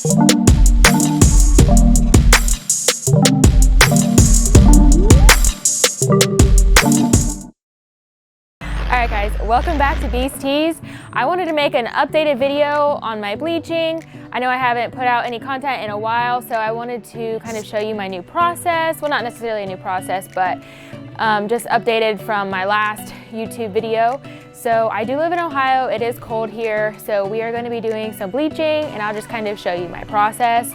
Alright guys, welcome back to Beast Tees. I wanted to make an updated video on my bleaching. I know I haven't put out any content in a while, so I wanted to kind of show you my new process. Well, not necessarily a new process, but just updated from my last YouTube video. So I do live in Ohio, it is cold here, so we are going to be doing some bleaching and I'll just kind of show you my process.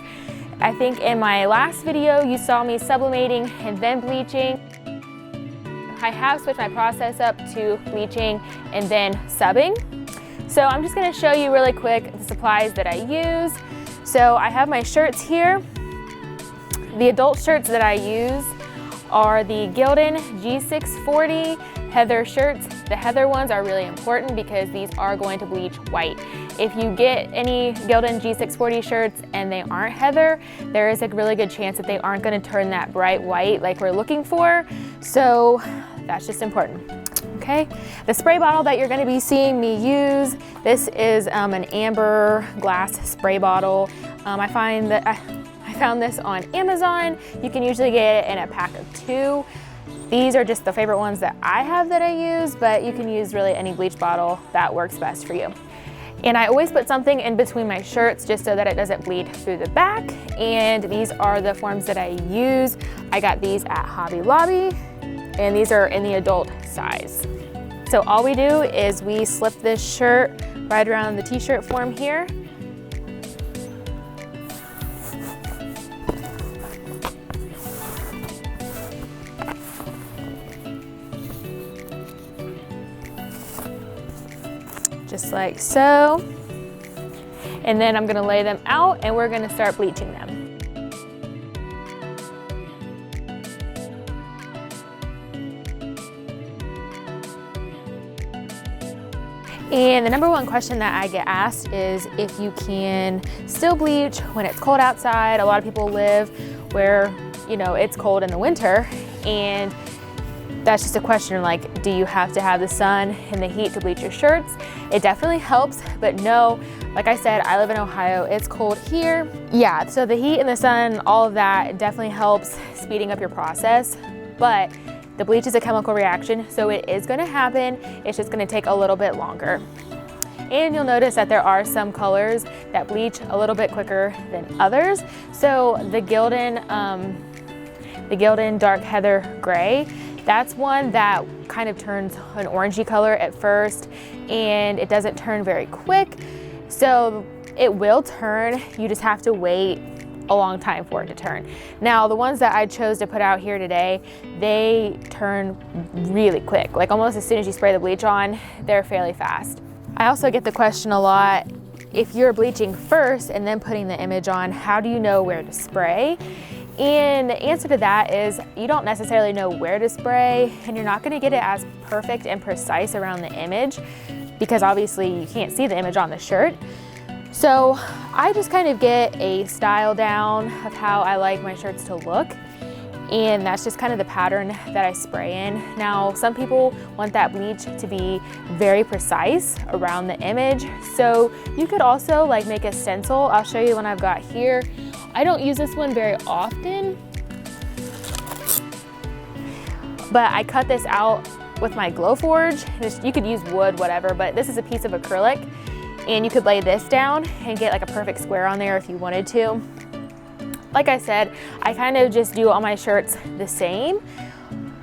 I think in my last video you saw me sublimating and then bleaching. I have switched my process up to bleaching and then subbing. So I'm just going to show you really quick the supplies that I use. So I have my shirts here. The adult shirts that I use are the Gildan G640 Heather shirts. The Heather ones are really important because these are going to bleach white. If you get any Gildan G640 shirts and they aren't Heather, there is a really good chance that they aren't going to turn that bright white like we're looking for. So that's just important. Okay, the spray bottle that you're going to be seeing me use, this is an amber glass spray bottle. I found this on Amazon. You can usually get it in a pack of 2. These are just the favorite ones that I have that I use, but you can use really any bleach bottle that works best for you. And I always put something in between my shirts just so that it doesn't bleed through the back. And these are the forms that I use. I got these at Hobby Lobby, and these are in the adult size. So all we do is we slip this shirt right around the t-shirt form here. Just like so. And then I'm gonna lay them out and we're gonna start bleaching them. And the number one question that I get asked is if you can still bleach when it's cold outside. A lot of people live where, you know, it's cold in the winter, and that's just a question like, do you have to have the sun and the heat to bleach your shirts? It definitely helps, but no, like I said, I live in Ohio, it's cold here. Yeah, so the heat and the sun, all of that definitely helps speeding up your process, but the bleach is a chemical reaction, so it is gonna happen. It's just gonna take a little bit longer. And you'll notice that there are some colors that bleach a little bit quicker than others. So the Gildan Dark Heather Gray, that's one that kind of turns an orangey color at first, and it doesn't turn very quick. So it will turn, you just have to wait a long time for it to turn. Now, the ones that I chose to put out here today, they turn really quick. Like almost as soon as you spray the bleach on, they're fairly fast. I also get the question a lot, if you're bleaching first and then putting the image on, how do you know where to spray? And the answer to that is you don't necessarily know where to spray, and you're not gonna get it as perfect and precise around the image because obviously you can't see the image on the shirt. So I just kind of get a style down of how I like my shirts to look, and that's just kind of the pattern that I spray in. Now, some people want that bleach to be very precise around the image, so you could also like make a stencil. I'll show you one I've got here. I don't use this one very often, but I cut this out with my Glowforge. You could use wood, whatever, but this is a piece of acrylic, and you could lay this down and get like a perfect square on there if you wanted to. Like I said, I kind of just do all my shirts the same,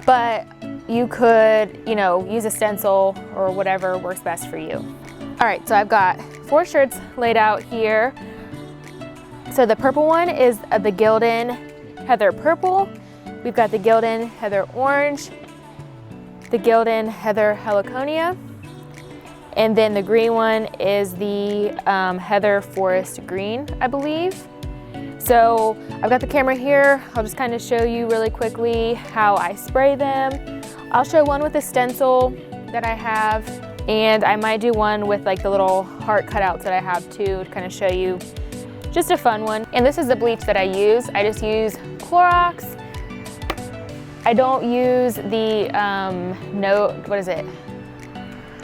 but you could, you know, use a stencil or whatever works best for you. All right, so I've got 4 shirts laid out here. So the purple one is the Gildan Heather Purple. We've got the Gildan Heather Orange, the Gildan Heather Heliconia, and then the green one is the Heather Forest Green, I believe. So I've got the camera here. I'll just kind of show you really quickly how I spray them. I'll show one with a stencil that I have, and I might do one with like the little heart cutouts that I have too to kind of show you. Just a fun one. And this is the bleach that I use. I just use Clorox. I don't use the,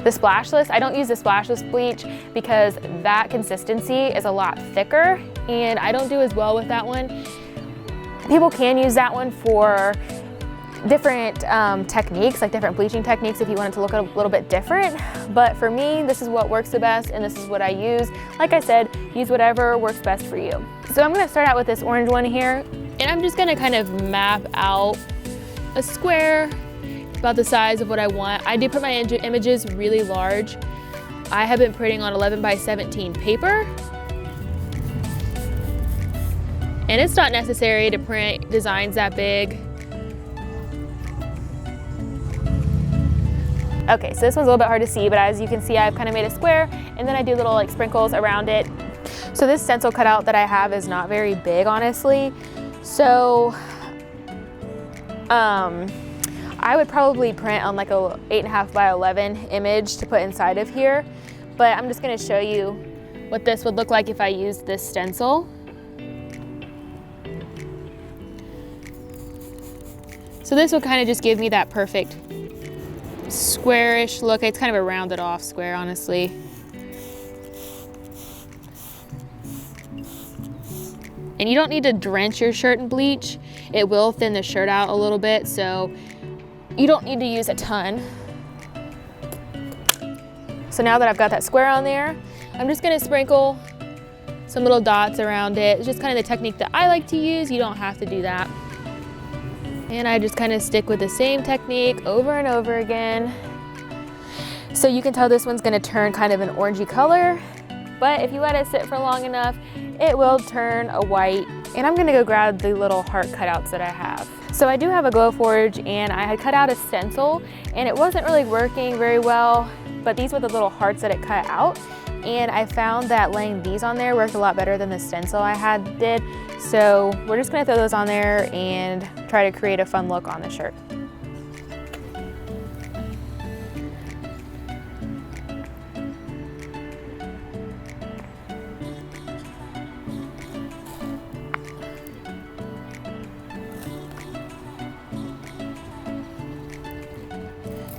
the splashless. I don't use the splashless bleach because that consistency is a lot thicker and I don't do as well with that one. People can use that one for different techniques, like different bleaching techniques if you want it to look a little bit different. But for me, this is what works the best and this is what I use. Like I said, use whatever works best for you. So I'm gonna start out with this orange one here, and I'm just gonna kind of map out a square about the size of what I want. I do put my images really large. I have been printing on 11 by 17 paper. And it's not necessary to print designs that big. Okay, so this one's a little bit hard to see, but as you can see, I've kind of made a square, and then I do little like sprinkles around it. So this stencil cutout that I have is not very big, honestly. So I would probably print on like a 8.5 by 11 image to put inside of here, but I'm just gonna show you what this would look like if I used this stencil. So this will kind of just give me that perfect squarish look. It's kind of a rounded off square, honestly. And you don't need to drench your shirt in bleach. It will thin the shirt out a little bit, so you don't need to use a ton. So now that I've got that square on there, I'm just gonna sprinkle some little dots around it. It's just kind of the technique that I like to use. You don't have to do that. And I just kind of stick with the same technique over and over again. So you can tell this one's gonna turn kind of an orangey color, but if you let it sit for long enough, it will turn a white. And I'm gonna go grab the little heart cutouts that I have. So I do have a Glowforge, and I had cut out a stencil, and it wasn't really working very well, but these were the little hearts that it cut out. And I found that laying these on there worked a lot better than the stencil I did. So we're just gonna throw those on there and try to create a fun look on the shirt.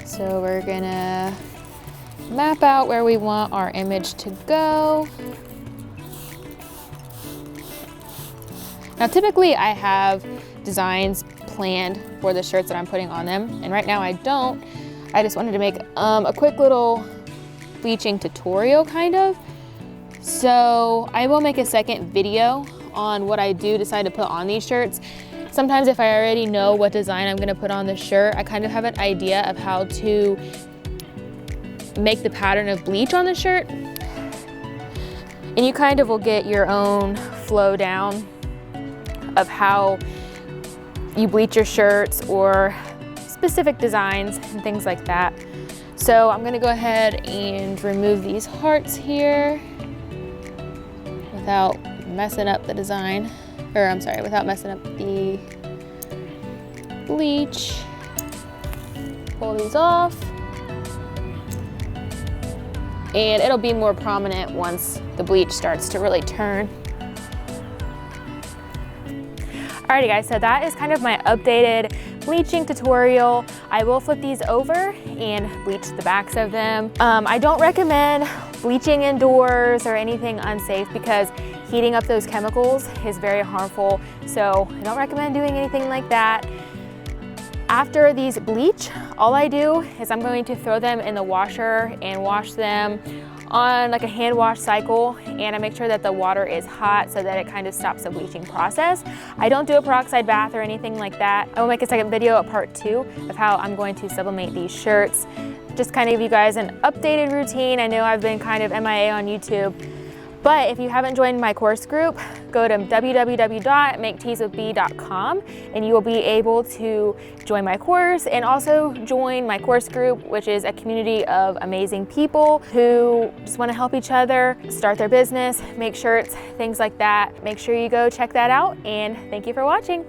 So we're gonna map out where we want our image to go. Now typically I have designs planned for the shirts that I'm putting on them, and right now I don't. I just wanted to make a quick little bleaching tutorial kind of. So I will make a second video on what I do decide to put on these shirts. Sometimes if I already know what design I'm gonna put on the shirt, I kind of have an idea of how to make the pattern of bleach on the shirt. And you kind of will get your own flow down of how you bleach your shirts or specific designs and things like that. So I'm gonna go ahead and remove these hearts here without messing up the design. Or I'm sorry, without messing up the bleach. Pull these off. And it'll be more prominent once the bleach starts to really turn. Alrighty guys, so that is kind of my updated bleaching tutorial. I will flip these over and bleach the backs of them. I don't recommend bleaching indoors or anything unsafe because heating up those chemicals is very harmful. So I don't recommend doing anything like that. After these bleach, all I do is I'm going to throw them in the washer and wash them on like a hand wash cycle, and I make sure that the water is hot so that it kind of stops the bleaching process. I don't do a peroxide bath or anything like that. I will make a second video, a part 2, of how I'm going to sublimate these shirts. Just kind of give you guys an updated routine. I know I've been kind of MIA on YouTube, but if you haven't joined my course group, go to www.maketeeswithb.com and you will be able to join my course and also join my course group, which is a community of amazing people who just want to help each other start their business, make shirts, things like that. Make sure you go check that out, and thank you for watching.